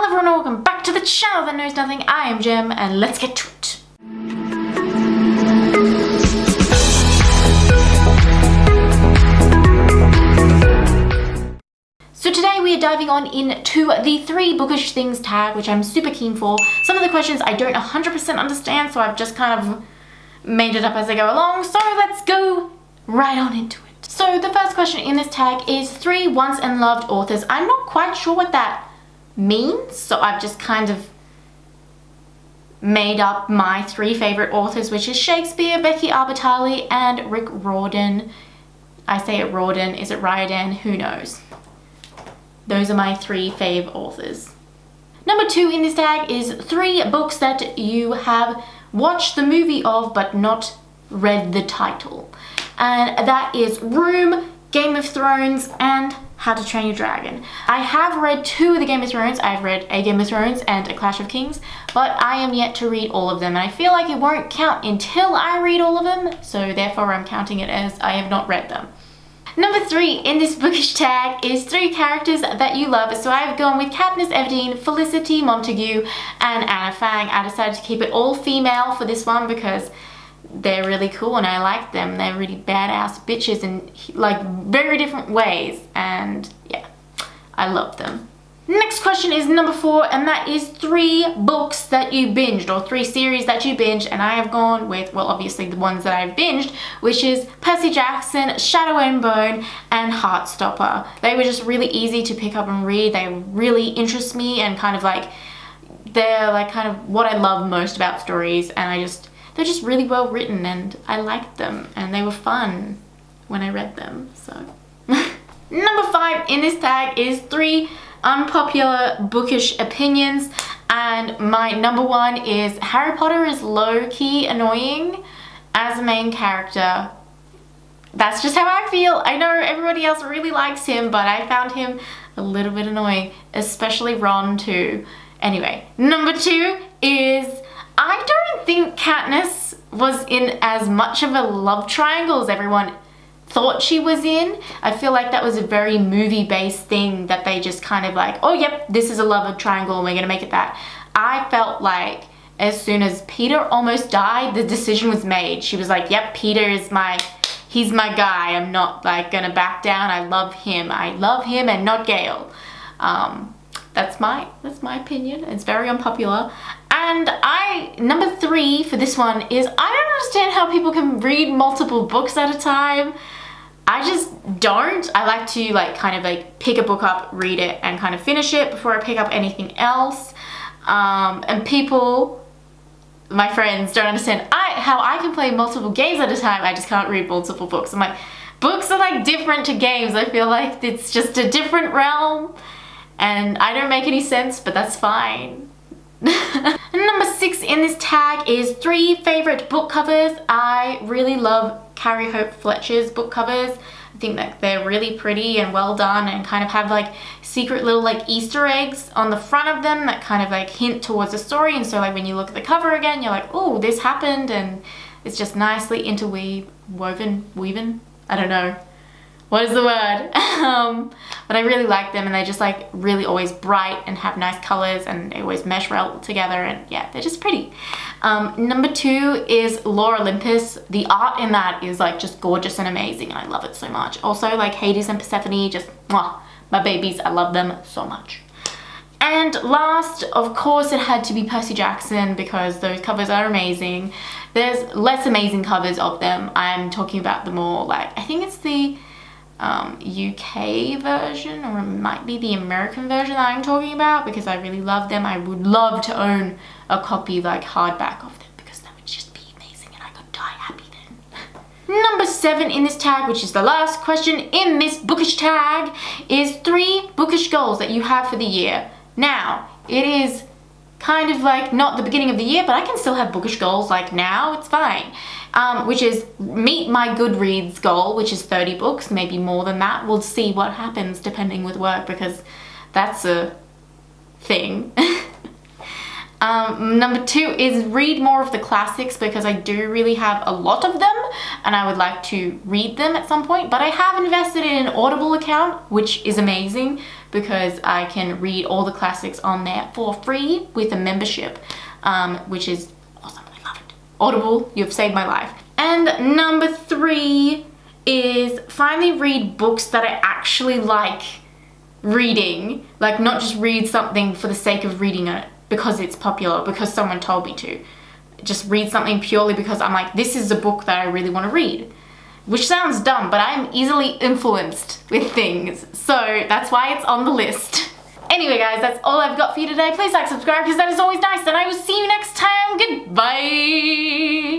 Hello everyone, welcome back to the channel that knows nothing. I am Jem, and let's get to it. So today we are diving on into the 3 Bookish Things tag, which I'm super keen for. Some of the questions I don't 100% understand, so I've just kind of made it up as I go along. So let's go right on into it. So the first question in this tag is 3 once and loved authors. I'm not quite sure what that means, so I've just kind of made up my 3 favorite authors, which is Shakespeare, Becky Albertalli, and Rick Riordan. I say it Riordan, is it Riordan? Who knows? Those are my 3 fave authors. Number 2 in this tag is 3 books that you have watched the movie of but not read the title. And that is Room, Game of Thrones, and How to Train Your Dragon. I have read 2 of the Game of Thrones. I've read A Game of Thrones and A Clash of Kings, but I am yet to read all of them, and I feel like it won't count until I read all of them, so therefore I'm counting it as I have not read them. Number 3 in this bookish tag is 3 characters that you love. So I've gone with Katniss Everdeen, Felicity Montague, and Anna Fang. I decided to keep it all female for this one because they're really cool and I like them. They're really badass bitches in like very different ways, and yeah, I love them. Next question is number 4, and that is 3 books that you binged, or 3 series that you binged, and I have gone with, well, obviously the ones that I've binged, which is Percy Jackson, Shadow and Bone, and Heartstopper. They were just really easy to pick up and read. They really interest me, and kind of like, they're like kind of what I love most about stories, and they're just really well written, and I liked them, and they were fun when I read them, so. Number 5 in this tag is 3 unpopular bookish opinions, and my number 1 is Harry Potter is low-key annoying as a main character. That's just how I feel. I know everybody else really likes him, but I found him a little bit annoying, especially Ron too. Anyway, number 2 is I don't think Katniss was in as much of a love triangle as everyone thought she was in. I feel like that was a very movie-based thing that they just kind of like, oh yep, this is a love triangle and we're gonna make it that. I felt like as soon as Peter almost died, the decision was made. She was like, yep, Peter is he's my guy. I'm not like gonna back down. I love him and not Gale. That's my opinion. It's very unpopular. And number 3 for this one is I don't understand how people can read multiple books at a time. I just don't. I like to like kind of like pick a book up, read it, and kind of finish it before I pick up anything else. And people, my friends, don't understand how I can play multiple games at a time. I just can't read multiple books. I'm like, books are like different to games. I feel like it's just a different realm, and I don't make any sense, but that's fine. Number 6 in this tag is 3 favorite book covers. I really love Carrie Hope Fletcher's book covers. I think that they're really pretty and well done, and kind of have like secret little like Easter eggs on the front of them that kind of like hint towards the story, and so like when you look at the cover again, you're like, oh, this happened, and it's just nicely weaving, I don't know. What is the word? But I really like them, and they're just like really always bright and have nice colors, and they always mesh well together, and yeah, they're just pretty. Number 2 is Lore Olympus. The art in that is like just gorgeous and amazing, and I love it so much. Also like Hades and Persephone, just mwah, my babies, I love them so much. And last, of course, it had to be Percy Jackson because those covers are amazing. There's less amazing covers of them. I'm talking about the more like, I think it's the UK version, or it might be the American version that I'm talking about, because I really love them. I would love to own a copy like hardback of them, because that would just be amazing and I could die happy then. Number 7 in this tag, which is the last question in this bookish tag, is 3 bookish goals that you have for the year. Now, it is kind of like not the beginning of the year, but I can still have bookish goals like now, it's fine. Which is meet my Goodreads goal, which is 30 books, maybe more than that. We'll see what happens depending with work, because that's a thing. Number 2 is read more of the classics, because I do really have a lot of them and I would like to read them at some point, but I have invested in an Audible account, which is amazing because I can read all the classics on there for free with a membership, which is awesome. I love it. Audible, you've saved my life. And number 3 is finally read books that I actually like reading. Like, not just read something for the sake of reading it because it's popular, because someone told me to. Just read something purely because I'm like, this is a book that I really want to read. Which sounds dumb, but I'm easily influenced with things. So that's why it's on the list. Anyway guys, that's all I've got for you today. Please like, subscribe, because that is always nice, and I will see you next time. Goodbye!